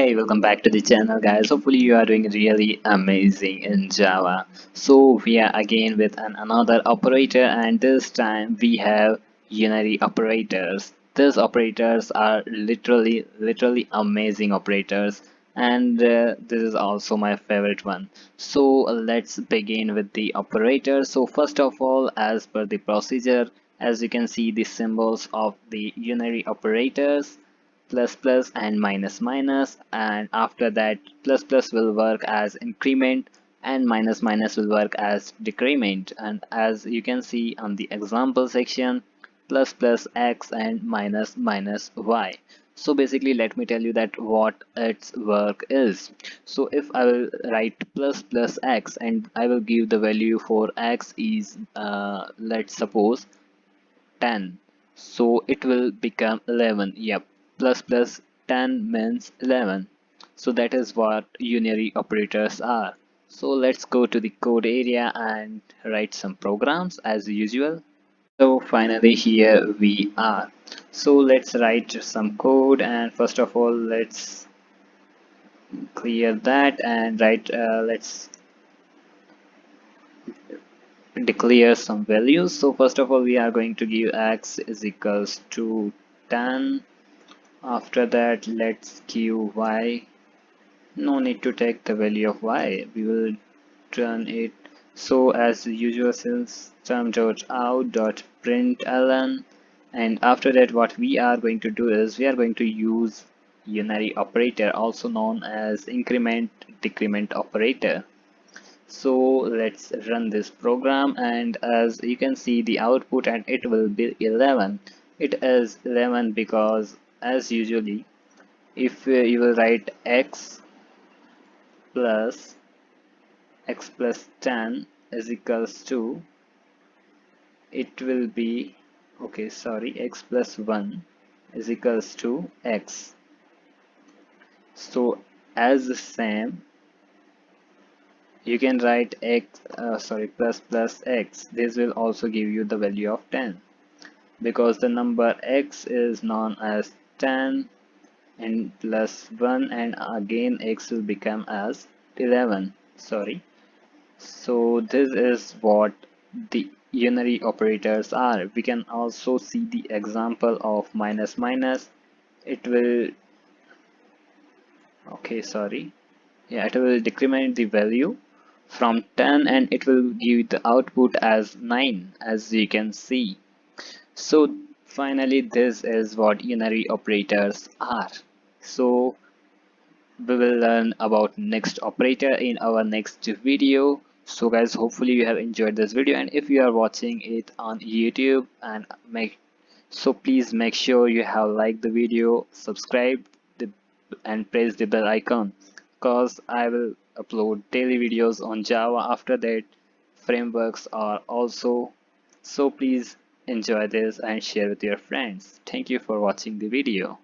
Hey, welcome back to the channel, guys. Hopefully you are doing really amazing in Java. So we are again with another operator, and this time we have unary operators. These operators are literally amazing operators, and this is also my favorite one. So let's begin with the operator. So first of all, as per the procedure, as you can see the symbols of the unary operators, plus plus and minus minus, and after that plus plus will work as increment and minus minus will work as decrement. And as you can see on the example section, plus plus x and minus minus y. So basically let me tell you that what its work is. So if I will write plus plus x and I will give the value for x is let's suppose 10, so it will become 11. Yep, plus plus 10 means 11. So that is what unary operators are. So let's go to the code area and write some programs as usual. So finally here we are. So let's write some code, and first of all let's clear that and write let's declare some values. So first of all we are going to give x is equals to 10. After that, let's give y. No need to take the value of y. We will turn it. So as usual, system.out.println, and after that, what we are going to do is we are going to use unary operator, also known as increment decrement operator. So let's run this program, and as you can see the output, and it will be 11. It is 11 because as usually if you will write plus x plus 10 is equals to, it will be, okay, sorry, x plus 1 is equals to x. So as the same, you can write x plus plus x. This will also give you the value of 10 because the number x is known as 10 and plus 1, and again x will become as 11. Sorry. So this is what the unary operators are. We can also see the example of minus minus. It will, okay, sorry, yeah, it will decrement the value from 10 and it will give the output as 9, as you can see. So finally this is what unary operators are. So we will learn about next operator in our next video. So guys, hopefully you have enjoyed this video, and if you are watching it on YouTube, and please make sure you have liked the video, subscribe and press the bell icon, cause I will upload daily videos on Java. After that, frameworks are also. So please enjoy this and share with your friends. Thank you for watching the video.